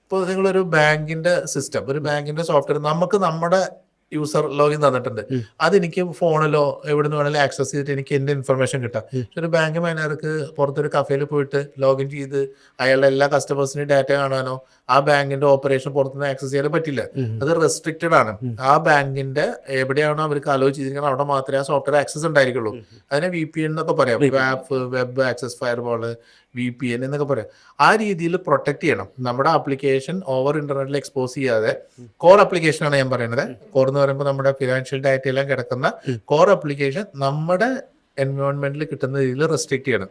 ഇപ്പോൾ നിങ്ങളൊരു ബാങ്കിന്റെ സിസ്റ്റം, ഒരു ബാങ്കിന്റെ സോഫ്റ്റ്വെയർ നമുക്ക് നമ്മുടെ യൂസർ ലോഗിൻ തന്നിട്ടുണ്ട്, അതെനിക്ക് ഫോണിലോ എവിടെ നിന്ന് വേണമെങ്കിലും ആക്സസ് ചെയ്തിട്ട് എനിക്ക് എന്റെ ഇൻഫർമേഷൻ കിട്ടാം. പക്ഷെ ഒരു ബാങ്ക് മാനേജർക്ക് പുറത്തൊരു കഫേയിൽ പോയിട്ട് ലോഗിൻ ചെയ്ത് അയാളുടെ എല്ലാ കസ്റ്റമേഴ്സിന്റെയും ഡാറ്റ കാണാനോ ആ ബാങ്കിന്റെ ഓപ്പറേഷൻ പുറത്തുനിന്ന് ആക്സസ് ചെയ്യാനോ പറ്റില്ല. അത് റെസ്ട്രിക്റ്റഡ് ആണ്. ആ ബാങ്കിന്റെ എവിടെയാണോ അവർക്ക് അലോ ചെയ്തിരിക്കുന്നത് അവിടെ മാത്രമേ ആ സോഫ്റ്റ്വെയർ ആക്സസ് ഉണ്ടായിരിക്കുള്ളൂ. അതിനെ VPN എന്നൊക്കെ പറയാം, വെബ് ആക്സസ് ഫയർവാള്, VPN എന്നൊക്കെ പറയാം. ആ രീതിയിൽ പ്രൊട്ടക്ട് ചെയ്യണം നമ്മുടെ ആപ്ലിക്കേഷൻ ഓവർ ഇന്റർനെറ്റിൽ എക്സ്പോസ് ചെയ്യാതെ. കോർ ആപ്ലിക്കേഷൻ ആണ് ഞാൻ പറയുന്നത്. കോർ എന്ന് പറയുമ്പോൾ നമ്മുടെ ഫിനാൻഷ്യൽ ഡാറ്റ എല്ലാം കിടക്കുന്ന കോർ ആപ്ലിക്കേഷൻ നമ്മുടെ എൻവയോൺമെന്റിൽ കിട്ടുന്ന രീതിയിൽ റെസ്ട്രിക്ട് ചെയ്യണം.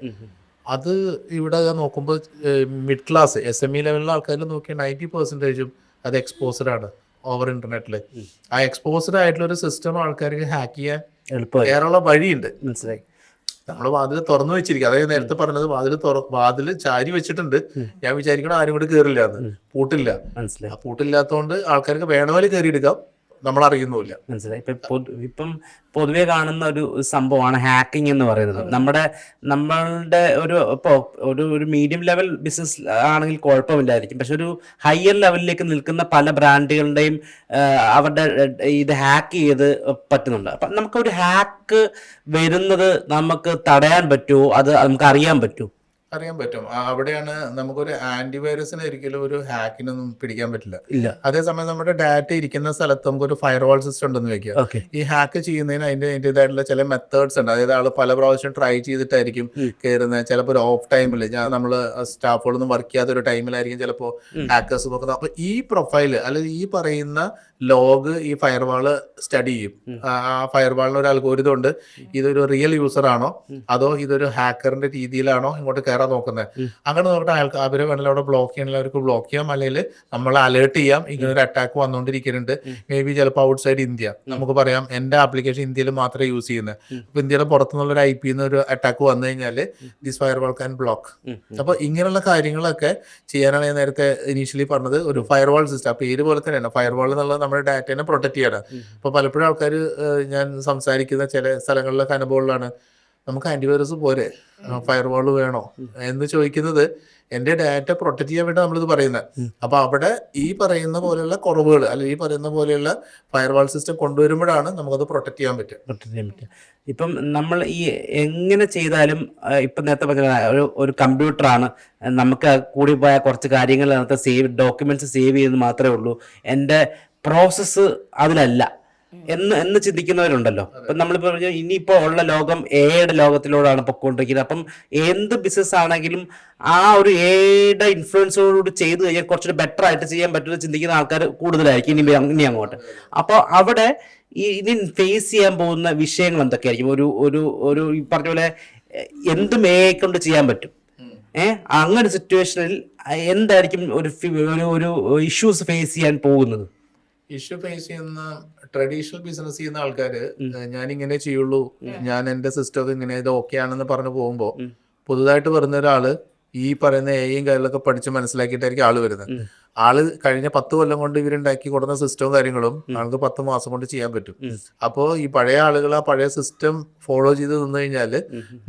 അത് ഇവിടെ നോക്കുമ്പോൾ മിഡ് ക്ലാസ് SME ലെവലിലെ ആൾക്കാരിൽ നോക്കിയാൽ 90% അത് എക്സ്പോസ്ഡ് ആണ് ഓവർ ഇന്റർനെറ്റിൽ. ആ എക്സ്പോസ്ഡ് ആയിട്ടുള്ള ഒരു സിസ്റ്റം ആൾക്കാർക്ക് ഹാക്ക് ചെയ്യാൻ എളുപ്പമുള്ള വഴിയുണ്ട്. മനസ്സിലായി? നമ്മൾ വാതിൽ തുറന്നു വെച്ചിരിക്കുക. അതായത് നേരത്തെ പറഞ്ഞത് വാതിൽ ചാരി വെച്ചിട്ടുണ്ട്. ഞാൻ വിചാരിക്കണം ആരും കൂടി കയറില്ല എന്ന്. പൂട്ടില്ല. ആ പൂട്ടില്ലാത്തതുകൊണ്ട് ആൾക്കാർക്ക് വേണമെങ്കിൽ കയറിയെടുക്കാം, നമ്മൾ അറിയുന്നില്ല. മനസ്സിലായി? ഇപ്പം പൊതുവെ കാണുന്ന ഒരു സംഭവമാണ് ഹാക്കിംഗ് എന്ന് പറയുന്നത്. നമ്മളുടെ ഒരു മീഡിയം ലെവൽ ബിസിനസ് ആണെങ്കിൽ കുഴപ്പമില്ലായിരിക്കും. പക്ഷെ ഒരു ഹയർ ലെവലിലേക്ക് നിൽക്കുന്ന പല ബ്രാൻഡുകളുടെയും അവരുടെ ഇത് ഹാക്ക് ചെയ്ത് പറ്റുന്നുണ്ട്. അപ്പം നമുക്കൊരു ഹാക്ക് വരുന്നത് നമുക്ക് തടയാൻ പറ്റുമോ? അത് നമുക്ക് അറിയാൻ പറ്റുമോ? അറിയാൻ പറ്റും. അവിടെയാണ് നമുക്കൊരു ആന്റിവൈറസിനെ ഒരിക്കലും ഒരു ഹാക്കിനൊന്നും പിടിക്കാൻ പറ്റില്ല. ഇല്ല. അതേസമയം നമ്മുടെ ഡാറ്റ ഇരിക്കുന്ന സ്ഥലത്ത് നമുക്കൊരു ഫയർവാൾ സിസ്റ്റം ഉണ്ടെന്ന് വെക്കുക. ഓക്കെ. ഈ ഹാക്ക് ചെയ്യുന്നതിന് അതിൻ്റെതായിട്ടുള്ള ചില മെത്തേഡ്സ് ഉണ്ട്. അതായത് ആൾ പല പ്രാവശ്യം ട്രൈ ചെയ്തിട്ടായിരിക്കും കയറുന്നത്. ചിലപ്പോൾ ഒരു ഓഫ് ടൈമിൽ നമ്മൾ സ്റ്റാഫുകളൊന്നും വർക്ക് ചെയ്യാത്ത ഒരു ടൈമിലായിരിക്കും ചിലപ്പോൾ ഹാക്കേഴ്സ് നോക്കുന്നത്. അപ്പൊ ഈ പ്രൊഫൈല് അല്ലെങ്കിൽ ഈ പറയുന്ന ലോഗ് ഈ ഫയർവാള് സ്റ്റഡി ചെയ്യും. ആ ഫയർവാളിന് ഒരു അൽഗോരിതം ഉണ്ട്. ഇതൊരു റിയൽ യൂസർ ആണോ അതോ ഇതൊരു ഹാക്കറിന്റെ രീതിയിലാണോ ഇങ്ങോട്ട് കയറാൻ നോക്കുന്നത്. അങ്ങനെ നോക്കിയിട്ട് അയാൾക്ക് അവരെ വേണമെങ്കിൽ അവിടെ ബ്ലോക്ക് ചെയ്യണമെങ്കിൽ അവർക്ക് ബ്ലോക്ക് ചെയ്യാം, അല്ലെങ്കിൽ നമ്മളെ അലേർട്ട് ചെയ്യാം ഇങ്ങനെ ഒരു അറ്റാക്ക് വന്നുകൊണ്ടിരിക്കുന്നുണ്ട്. മേ ബി ചിലപ്പോൾ ഔട്ട്സൈഡ് ഇന്ത്യ, നമുക്ക് പറയാം എന്റെ ആപ്ലിക്കേഷൻ ഇന്ത്യയിൽ മാത്രമേ യൂസ് ചെയ്യുന്നത്. അപ്പൊ ഇന്ത്യയുടെ പുറത്തുനിന്നുള്ള ഒരു IP ഒരു അറ്റാക്ക് വന്നു കഴിഞ്ഞാൽ ദിസ് ഫയർവാൾ ക്യാൻ ബ്ലോക്ക്. അപ്പൊ ഇങ്ങനെയുള്ള കാര്യങ്ങളൊക്കെ ചെയ്യാനാണ് ഞാൻ നേരത്തെ ഇനീഷ്യലി പറഞ്ഞത്. ഒരു ഫയർവാൾ സിസ്റ്റം പേര് പോലെ തന്നെയാണ്. ഫയർവാൾ എന്നുള്ളത് നമ്മുടെ ഡാറ്റേനെ പ്രൊട്ടക്ട് ചെയ്യണം. അപ്പൊ പലപ്പോഴും ആൾക്കാർ ഞാൻ സംസാരിക്കുന്ന ചില സ്ഥലങ്ങളിലൊക്കെ അനുഭവങ്ങളാണ്, നമുക്ക് ആന്റിവൈറസ് പോരെ, ഫയർവാൾ വേണോ എന്ന് ചോദിക്കുന്നത്. എന്റെ ഡാറ്റ പ്രൊട്ടക്ട് ചെയ്യാൻ വേണ്ടി നമ്മളിത് പറയുന്നത്. അപ്പൊ അവിടെ ഈ പറയുന്ന പോലെയുള്ള കുറവുകൾ അല്ലെങ്കിൽ ഈ പറയുന്ന പോലെയുള്ള ഫയർവാൾ സിസ്റ്റം കൊണ്ടുവരുമ്പോഴാണ് നമുക്കത് പ്രൊട്ടക്ട് ചെയ്യാൻ പറ്റുക. ഇപ്പം നമ്മൾ ഈ എങ്ങനെ ചെയ്താലും ഇപ്പം നേരത്തെ പറഞ്ഞ ഒരു കമ്പ്യൂട്ടറാണ്, നമുക്ക് കൂടി പോയ കുറച്ച് കാര്യങ്ങൾ അതിനകത്ത് ഡോക്യുമെന്റ്സ് സേവ് ചെയ്യുന്നത് മാത്രമേ ഉള്ളൂ, എൻ്റെ പ്രോസസ്സ് അതിലല്ല എന്ന് ചിന്തിക്കുന്നവരുണ്ടല്ലോ. അപ്പം നമ്മളിപ്പോ ഇനിയിപ്പോ ഉള്ള ലോകം എയുടെ ലോകത്തിലൂടെയാണ് പൊക്കോണ്ടിരിക്കുന്നത്. അപ്പം എന്ത് ബിസിനസ് ആണെങ്കിലും ആ ഒരു എയുടെ ഇൻഫ്ലുവൻസോടുകൂടി ചെയ്ത് കഴിഞ്ഞാൽ കുറച്ചുകൂടി ബെറ്റർ ആയിട്ട് ചെയ്യാൻ പറ്റുമെന്ന് ചിന്തിക്കുന്ന ആൾക്കാർ കൂടുതലായിരിക്കും ഇനി അങ്ങോട്ട്. അപ്പോൾ അവിടെ ഇനി ഫേസ് ചെയ്യാൻ പോകുന്ന വിഷയങ്ങൾ എന്തൊക്കെയായിരിക്കും? ഒരു ഈ പറഞ്ഞ പോലെ എന്തും എ കൊണ്ട് ചെയ്യാൻ പറ്റും. അങ്ങനെ സിറ്റുവേഷനിൽ എന്തായിരിക്കും ഒരു ഇഷ്യൂസ് ഫേസ് ചെയ്യാൻ പോകുന്നത്? ഇഷ്യൂ ഫേസ് ചെയ്യുന്ന ട്രഡീഷണൽ ബിസിനസ് ചെയ്യുന്ന ആൾക്കാര് ഞാൻ ഇങ്ങനെ ചെയ്യുള്ളൂ, ഞാൻ എന്റെ സിസ്റ്റം ഇങ്ങനെ ഇത് ഓക്കെ ആണെന്ന് പറഞ്ഞു പോകുമ്പോ പുതുതായിട്ട് വരുന്ന ഒരാള് ഈ പറയുന്ന എയും കാര്യങ്ങളൊക്കെ പഠിച്ച് മനസ്സിലാക്കിയിട്ടായിരിക്കും ആള് വരുന്നത്. ആള് കഴിഞ്ഞ 10 കൊല്ലം കൊണ്ട് ഇവരുണ്ടാക്കി കൊടുക്കുന്ന സിസ്റ്റവും കാര്യങ്ങളും ആൾക്ക് 10 മാസം കൊണ്ട് ചെയ്യാൻ പറ്റും. അപ്പോൾ ഈ പഴയ ആളുകൾ ആ പഴയ സിസ്റ്റം ഫോളോ ചെയ്ത് നിന്ന് കഴിഞ്ഞാൽ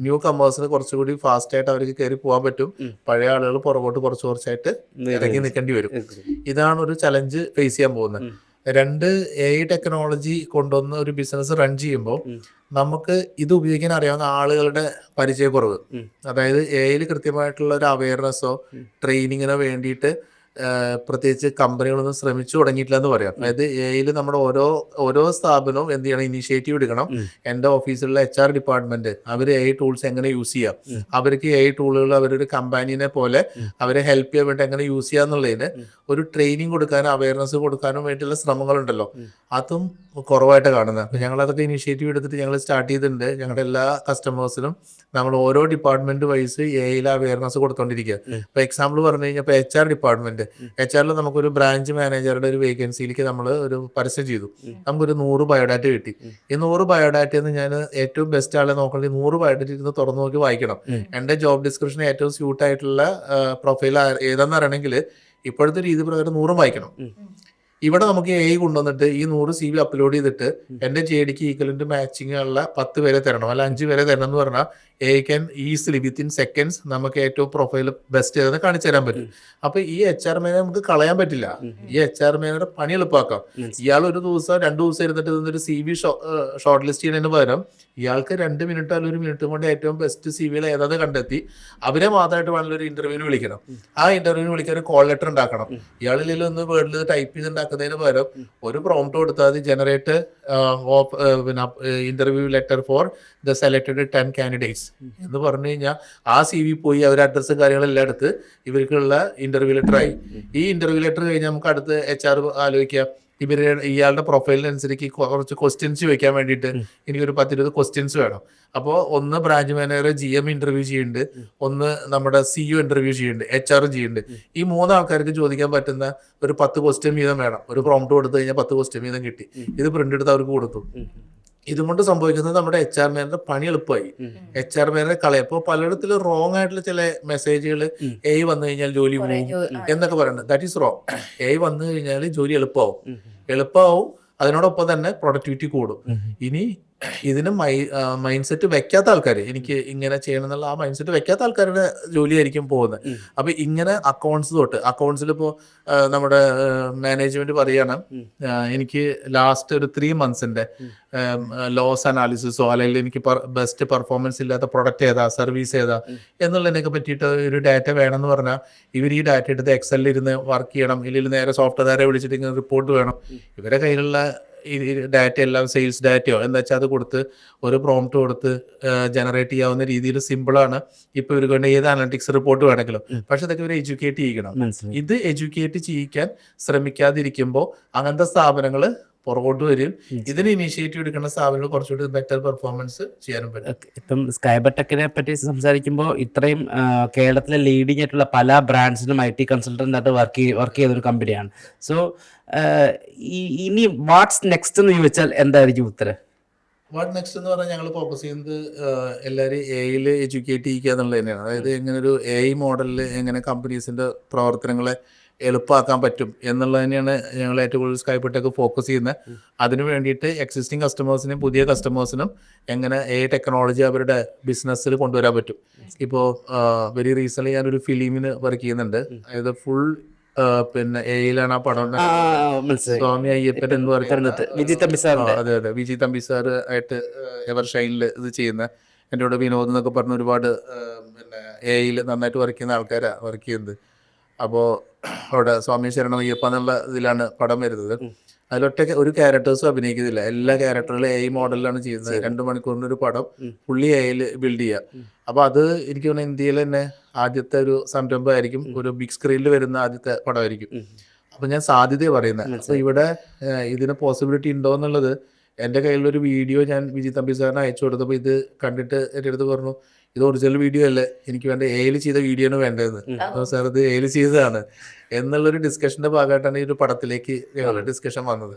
ന്യൂ കമേഴ്സിന് കുറച്ചുകൂടി ഫാസ്റ്റ് ആയിട്ട് അവർക്ക് കയറി പോകാൻ പറ്റും. പഴയ ആളുകൾ പുറകോട്ട് കുറച്ചായിട്ട് ഇറങ്ങി നിൽക്കേണ്ടി വരും. ഇതാണ് ഒരു ചലഞ്ച് ഫേസ് ചെയ്യാൻ പോകുന്നത്. 2 AI ടെക്നോളജി കൊണ്ടുവന്ന് ഒരു ബിസിനസ് റൺ ചെയ്യുമ്പോൾ നമുക്ക് ഇത് ഉപയോഗിക്കാൻ അറിയാവുന്ന ആളുകളുടെ പരിചയക്കുറവ്, അതായത് AI കൃത്യമായിട്ടുള്ള ഒരു അവയർനെസ്സോ ട്രെയിനിങ്ങിനോ വേണ്ടിയിട്ട് പ്രത്യേകിച്ച് കമ്പനികളൊന്നും ശ്രമിച്ചു തുടങ്ങിയിട്ടില്ല എന്ന് പറയാം. അതായത് AI നമ്മുടെ ഓരോ സ്ഥാപനവും എന്ത് ചെയ്യണം, ഇനിഷ്യേറ്റീവ് എടുക്കണം. എൻ്റെ ഓഫീസിലുള്ള HR ഡിപ്പാർട്ട്മെന്റ് അവർ AI ടൂൾസ് എങ്ങനെ യൂസ് ചെയ്യാം, അവർക്ക് AI ടൂളുകൾ അവരൊരു കമ്പാനിയനെ പോലെ അവരെ ഹെൽപ്പ് ചെയ്യാൻ വേണ്ടി എങ്ങനെ യൂസ് ചെയ്യാന്നുള്ളതിന് ഒരു ട്രെയിനിങ് കൊടുക്കാനും അവയർനെസ് കൊടുക്കാനും വേണ്ടിയുള്ള ശ്രമങ്ങളുണ്ടല്ലോ, അതും കുറവായിട്ട് കാണുന്നത്. അപ്പം ഞങ്ങളതൊക്കെ ഇനിഷ്യേറ്റീവ് എടുത്തിട്ട് ഞങ്ങൾ സ്റ്റാർട്ട് ചെയ്തിട്ടുണ്ട്. ഞങ്ങളുടെ എല്ലാ കസ്റ്റമേഴ്സിനും നമ്മൾ ഓരോ ഡിപ്പാർട്ട്മെന്റ് വൈസ് AI അവയർനെസ് കൊടുത്തോണ്ടിരിക്കുക. ഇപ്പൊ എക്സാമ്പിൾ പറഞ്ഞു കഴിഞ്ഞാൽ ഇപ്പൊ HR ഡിപ്പാർട്ട്മെന്റ്, HR നമുക്കൊരു ബ്രാഞ്ച് മാനേജറുടെ ഒരു വേക്കൻസിയിലേക്ക് നമ്മൾ ഒരു പരസ്യം ചെയ്തു. നമുക്കൊരു 100 ബയോഡാറ്റ കിട്ടി. ഈ 100 ബയോഡാറ്റയിൽ നിന്ന് ഞാൻ ഏറ്റവും ബെസ്റ്റ് ആളെ നോക്കേണ്ടി 100 ബയോഡാറ്റ ഇരുന്ന് തുറന്നു നോക്കി വായിക്കണം. എന്റെ ജോബ് ഡിസ്ക്രിപ്ഷൻ ഏറ്റവും സ്യൂട്ട് ആയിട്ടുള്ള പ്രൊഫൈൽ ഏതാന്ന് അറിയണമെങ്കിൽ ഇപ്പോഴത്തെ രീതി പ്രകാരം 100 വായിക്കണം. ഇവിടെ നമുക്ക് AI കൊണ്ടുവന്നിട്ട് ഈ 100 CV അപ്ലോഡ് ചെയ്തിട്ട് എന്റെ JDക്ക് ഈക്വലന്റ് മാച്ചിങ് ഉള്ള 10 പേരെ തരണം, അല്ല 5 പേരെ തരണം എന്ന് പറഞ്ഞാൽ AI can easily within seconds നമുക്ക് ഏറ്റവും പ്രൊഫൈൽ ബെസ്റ്റ് ഏതെന്ന് കാണിച്ചു തരാൻ പറ്റും. അപ്പൊ ഈ HR മാനെ നമുക്ക് കളയാൻ പറ്റില്ല. ഈ HR മാനയുടെ പണി എളുപ്പമാക്കാം. ഇയാൾ ഒരു ദിവസം 2 ദിവസം ഇരുന്നിട്ട് ഒരു CV ഷോർട്ട് ലിസ്റ്റ് ചെയ്യുന്നതിന് പകരം ഇയാൾക്ക് 2 മിനിറ്റ് അല്ലെങ്കിൽ 1 മിനിറ്റ് കൊണ്ട് ഏറ്റവും ബെസ്റ്റ് CVകൾ ഏതാണെന്ന് കണ്ടെത്തി അവരെ മാത്രമായിട്ട് വേണമെങ്കിൽ ഒരു ഇന്റർവ്യൂവിന് വിളിക്കണം. ആ ഇന്റർവ്യൂവിന് വിളിക്കാൻ ഒരു കോൾ ലെറ്റർ ഉണ്ടാക്കണം. ഇയാളിൽ ഒന്ന് വേർഡിൽ ടൈപ്പ് ചെയ്ത് ഉണ്ടാക്കുന്നതിന് പകരം ഒരു പ്രോംപ്റ്റ് കൊടുത്താൽ അത് generate interview letter for the selected 10 candidates എന്ന് പറഞ്ഞു കഴിഞ്ഞാൽ ആ CV പോയി അവർ അഡ്രസ്സും കാര്യങ്ങളെല്ലാം എടുത്ത് ഇവർക്കുള്ള ഇന്റർവ്യൂ ലെറ്റർ ആയി. ഈ ഇന്റർവ്യൂ ലെറ്റർ കഴിഞ്ഞാൽ നമുക്ക് അടുത്ത് HR ആലോചിക്കാം, ഇയാളുടെ പ്രൊഫൈലിനനുസരിച്ച് കുറച്ച് ക്വസ്റ്റ്യൻസ് ചോദിക്കാൻ വേണ്ടിയിട്ട് എനിക്കൊരു 10-20 ക്വസ്റ്റ്യൻസ് വേണം. അപ്പോൾ ഒന്ന് ബ്രാഞ്ച് മാനേജർ GM ഇന്റർവ്യൂ ചെയ്യുന്നുണ്ട്, ഒന്ന് നമ്മുടെ CEO ഇന്റർവ്യൂ ചെയ്യുന്നുണ്ട്, HR ചെയ്യുന്നുണ്ട്. ഈ 3 ആൾക്കാർക്ക് ചോദിക്കാൻ പറ്റുന്ന ഒരു 10 ക്വസ്റ്റ്യൻ വീതം വേണം. ഒരു പ്രോംപ്റ്റ് കൊടുത്തു കഴിഞ്ഞാൽ 10 ക്വസ്റ്റ്യൻ വീതം കിട്ടി. ഇത് പ്രിന്റ് എടുത്ത് അവർക്ക് കൊടുത്തു. ഇതുകൊണ്ട് സംഭവിക്കുന്നത് നമ്മുടെ HR മാനേജർ പണി എളുപ്പമായി. HR മാനേജറെ കളയും. അപ്പോൾ പലയിടത്തിലും റോങ് ആയിട്ടുള്ള ചില മെസ്സേജുകൾ AI വന്നു കഴിഞ്ഞാൽ ജോലി പോകും എന്നൊക്കെ പറയുന്നത്. That is wrong. AI വന്നു കഴിഞ്ഞാൽ ജോലി എളുപ്പമാവും. അതിനോടൊപ്പം തന്നെ പ്രൊഡക്ടിവിറ്റി കൂടും. ഇനി ഇതിന് മൈൻഡ് സെറ്റ് വെക്കാത്ത ആൾക്കാർ, എനിക്ക് ഇങ്ങനെ ചെയ്യണം എന്നുള്ള ആ മൈൻഡ് സെറ്റ് വെക്കാത്ത ആൾക്കാരുടെ ജോലിയായിരിക്കും പോകുന്നത്. അപ്പൊ ഇങ്ങനെ അക്കൗണ്ട്സിൽ ഇപ്പോൾ നമ്മുടെ മാനേജ്മെന്റ് പറയാണ്, എനിക്ക് ലാസ്റ്റ് ഒരു 3 monthsന്റെ ലോസ് അനാലിസിസോ അല്ലെങ്കിൽ എനിക്ക് ബെസ്റ്റ് പെർഫോമൻസ് ഇല്ലാത്ത പ്രൊഡക്റ്റ് ഏതാ, സർവീസ് ഏതാ എന്നുള്ളതിനൊക്കെ പറ്റിയിട്ട് ഒരു ഡാറ്റ വേണമെന്ന് പറഞ്ഞാൽ ഇവർ ഈ ഡാറ്റ എടുത്ത് എക്സലിൽ ഇരുന്ന് വർക്ക് ചെയ്യണം, ഇല്ലെങ്കിൽ നേരെ സോഫ്റ്റ്വെയറെ വിളിച്ചിട്ട് ഇങ്ങനെ റിപ്പോർട്ട് വേണം. ഇവരെ കയ്യിലുള്ള ഈ ഡാറ്റ എല്ലാം സെയിൽസ് ഡാറ്റയോ എന്താ വെച്ചാൽ അത് കൊടുത്ത് ഒരു പ്രോംപ്റ്റ് കൊടുത്ത് ജനറേറ്റ് ചെയ്യാവുന്ന രീതിയിൽ സിമ്പിളാണ്. ഇപ്പോൾ ഇവർ കൊണ്ട് ഏത് അനലിറ്റിക്സ് റിപ്പോർട്ട് വേണമെങ്കിലും. പക്ഷെ അതൊക്കെ ഇവർ എഡ്യൂക്കേറ്റ് ചെയ്യിക്കണം. ഇത് എഡ്യൂക്കേറ്റ് ചെയ്യിക്കാൻ ശ്രമിക്കാതിരിക്കുമ്പോൾ അങ്ങനത്തെ സ്ഥാപനങ്ങൾ പുറകോട്ട് വരും. ഇതിന് ഇനീഷ്യേറ്റീവ് എടുക്കുന്ന സ്ഥാപനങ്ങൾ കുറച്ചുകൂടി ബെറ്റർ പെർഫോമൻസ് ചെയ്യാനും പറ്റും. ഇപ്പം സ്കൈബർടെക്കിനെ പറ്റി സംസാരിക്കുമ്പോൾ ഇത്രയും കേരളത്തിലെ ലീഡിംഗ് ആയിട്ടുള്ള പല ബ്രാൻഡ്സിനും IT കൺസൾട്ടൻ്റ് ആയിട്ട് വർക്ക് ചെയ്തൊരു കമ്പനിയാണ്. സോ ഇനി വാട്ട്സ് നെക്സ്റ്റ് എന്ന് ചോദിച്ചാൽ എന്തായിരിക്കും ഉത്തരം? വാട്ട് നെക്സ്റ്റ് എന്ന് പറഞ്ഞാൽ ഞങ്ങൾ ഫോക്കസ് ചെയ്യുന്നത് എല്ലാവരും AI എഡ്യൂക്കേറ്റ് ചെയ്യുക എന്നുള്ളത് തന്നെയാണ്. അതായത് എങ്ങനെ ഒരു AI മോഡലിൽ എങ്ങനെ കമ്പനീസിൻ്റെ പ്രവർത്തനങ്ങളെ എളുപ്പമാക്കാൻ പറ്റും എന്നുള്ളത് തന്നെയാണ് ഞങ്ങൾ ഏറ്റവും കൂടുതൽ സ്കൈബർടെക് ഫോക്കസ് ചെയ്യുന്നത്. അതിനു വേണ്ടിയിട്ട് എക്സിസ്റ്റിംഗ് കസ്റ്റമേഴ്സിനും പുതിയ കസ്റ്റമേഴ്സിനും എങ്ങനെ AI ടെക്നോളജി അവരുടെ ബിസിനസ്സിൽ കൊണ്ടുവരാൻ പറ്റും. ഇപ്പോൾ വെരി റീസെൻ്റ്ലി ഞാനൊരു ഫിലിമിന് വർക്ക് ചെയ്യുന്നുണ്ട്. അതായത് ഫുൾ പിന്നെ AI ആ പടം സ്വാമി അയ്യപ്പൻ എന്ന് പറയുന്നത് വിജി തമ്പി സാർ. അതെ വിജി തമ്പി സാർ ആയിട്ട് എവർ ഷൈനിൽ ഇത് ചെയ്യുന്ന എൻ്റെ കൂടെ വിനോദ് എന്നൊക്കെ പറഞ്ഞ ഒരുപാട് പിന്നെ AI നന്നായിട്ട് വർക്ക് ചെയ്യുന്ന ആൾക്കാരാണ് വർക്ക് ചെയ്യുന്നത്. അപ്പോൾ അവിടെ സ്വാമി ശരണം അയ്യപ്പ എന്നുള്ള ഇതിലാണ് പടം വരുന്നത്. അതിലൊറ്റ ഒരു ക്യാരക്ടേഴ്സും അഭിനയിക്കുന്നില്ല, എല്ലാ ക്യാരക്ടറുകളും AI മോഡലിലാണ് ചെയ്യുന്നത്. 2 മണിക്കൂറിൻ്റെ ഒരു പടം ഫുള്ളി AI ബിൽഡ് ചെയ്യുക. അപ്പോൾ അത് എനിക്ക് തോന്നുന്നു ഇന്ത്യയിൽ തന്നെ ആദ്യത്തെ ഒരു സംരംഭമായിരിക്കും, ഒരു ബിഗ് സ്ക്രീനിൽ വരുന്ന ആദ്യത്തെ പടമായിരിക്കും. അപ്പോൾ ഞാൻ സാധ്യത പറയുന്നത്. അപ്പോൾ ഇവിടെ ഇതിന് പോസിബിലിറ്റി ഉണ്ടോ എന്നുള്ളത്, എൻ്റെ കയ്യിലൊരു വീഡിയോ ഞാൻ വിജി തമ്പി സാറിന് അയച്ചു കൊടുത്തപ്പോൾ ഇത് കണ്ടിട്ട് എൻ്റെ അടുത്ത് പറഞ്ഞു, ഇത് ഒറിജിനൽ വീഡിയോ അല്ലേ, എനിക്ക് വേണ്ട AI ചെയ്ത വീഡിയോ ആണ് വേണ്ടതെന്ന്. അപ്പോൾ സാർ ഇത് AI ചെയ്തതാണ് എന്നുള്ളൊരു ഡിസ്കഷന്റെ ഭാഗമായിട്ടാണ് ഈ ഒരു പടത്തിലേക്ക് ഡിസ്കഷൻ വന്നത്.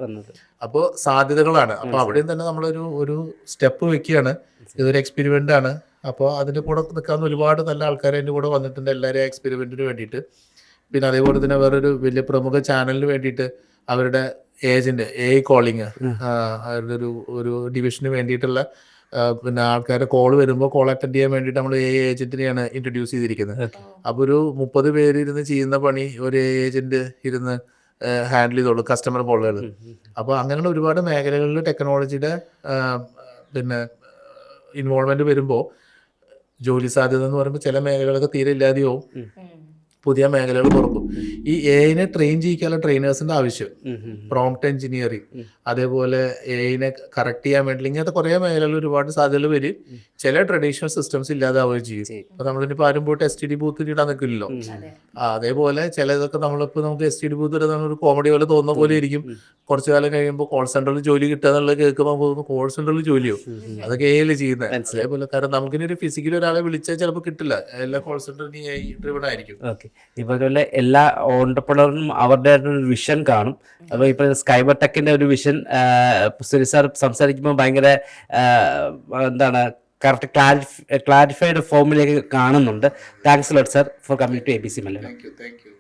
അപ്പോൾ സാധ്യതകളാണ്. അപ്പോൾ അവിടെയും തന്നെ നമ്മളൊരു സ്റ്റെപ്പ് വെക്കുകയാണ്. ഇതൊരു എക്സ്പെരിമെന്റ് ആണ്. അപ്പോൾ അതിൻ്റെ കൂടെ നിൽക്കാവുന്ന ഒരുപാട് നല്ല ആൾക്കാർ എൻ്റെ കൂടെ വന്നിട്ടുണ്ട്, എല്ലാവരും എക്സ്പെരിമെന്റിന് വേണ്ടിയിട്ട്. പിന്നെ അതേപോലെ തന്നെ വേറൊരു വലിയ പ്രമുഖ ചാനലിന് വേണ്ടിയിട്ട് അവരുടെ ഏജന്റ് AI കോളിങ്, അവരുടെ ഒരു ഡിവിഷന് വേണ്ടിയിട്ടുള്ള പിന്നെ ആൾക്കാരെ കോൾ വരുമ്പോൾ കോൾ അറ്റൻഡ് ചെയ്യാൻ വേണ്ടിയിട്ട് നമ്മൾ AI ഏജന്റിനെയാണ് ഇൻട്രൊഡ്യൂസ് ചെയ്തിരിക്കുന്നത്. അപ്പോൾ ഒരു 30 പേര് ഇരുന്ന് ചെയ്യുന്ന പണി ഒരു AI ഏജന്റ് ഇരുന്ന് ഹാൻഡിൽ ചെയ്തോളൂ കസ്റ്റമർ കോളുകൾ. അപ്പോൾ അങ്ങനെയുള്ള ഒരുപാട് മേഖലകളിൽ ടെക്നോളജിയുടെ പിന്നെ ഇൻവോൾവ്മെന്റ് വരുമ്പോൾ ജോലി സാധ്യത എന്ന് പറയുമ്പോൾ ചില മേഖലകളൊക്കെ തീരെ ഇല്ലാതെയാവും, പുതിയ മേഖലകൾ തുറക്കും. ഈ AI ട്രെയിൻ ചെയ്യിക്കാനുള്ള ട്രെയിനേഴ്സിന്റെ ആവശ്യം, പ്രോംപ്റ്റ് എഞ്ചിനീയറിംഗ്, അതേപോലെ AI കറക്റ്റ് ചെയ്യാൻ വേണ്ടി ഇങ്ങനത്തെ കുറേ മേഖലകളിൽ ഒരുപാട് സാധ്യതകൾ വരും. ചില ട്രഡീഷണൽ സിസ്റ്റംസ് ഇല്ലാതാവുകയും ചെയ്യും. അപ്പൊ നമ്മളിപ്പോ ആരും പോയിട്ട് STD ബൂത്ത് ഇടാൻ നിൽക്കില്ലല്ലോ. അതേപോലെ ചിലതൊക്കെ നമ്മളിപ്പോൾ നമുക്ക് STD ബൂത്ത് ഇടാൻ ഒരു കോമഡി പോലെ തോന്നുന്ന പോലെ ഇരിക്കും. കുറച്ചു കാലം കഴിയുമ്പോൾ കോൾ സെന്ററിൽ ജോലി കിട്ടുക എന്നുള്ളത് കേൾക്കുമ്പോൾ തോന്നുന്നു കോൾ സെന്ററിൽ ജോലിയോ, അതൊക്കെ AI ചെയ്യുന്നത്. അതേപോലെ കാരണം നമുക്കിനി ഒരു ഫിസിക്കലി ഒരാളെ വിളിച്ചാൽ ചിലപ്പോൾ കിട്ടില്ല, എല്ലാ കോൾ സെന്ററിന് AI ഡ്രിവൺ ആയിരിക്കും. ഓക്കെ, ഇതുപോലെ എല്ലാ ഓണ്ടർപ്രണറിനും അവരുടെ ഒരു വിഷൻ കാണും. അപ്പോൾ ഇപ്പോൾ സ്കൈബർടെക്കിന്റെ ഒരു വിഷൻ സുരേഷ് സാർ സംസാരിക്കുമ്പോൾ ഭയങ്കര എന്താണ് കറക്റ്റ് ക്ലാരിഫൈഡ് ഫോമിലേക്ക് കാണുന്നുണ്ട്. Thanks lot sir for coming to ABC Malayalam. Thank U.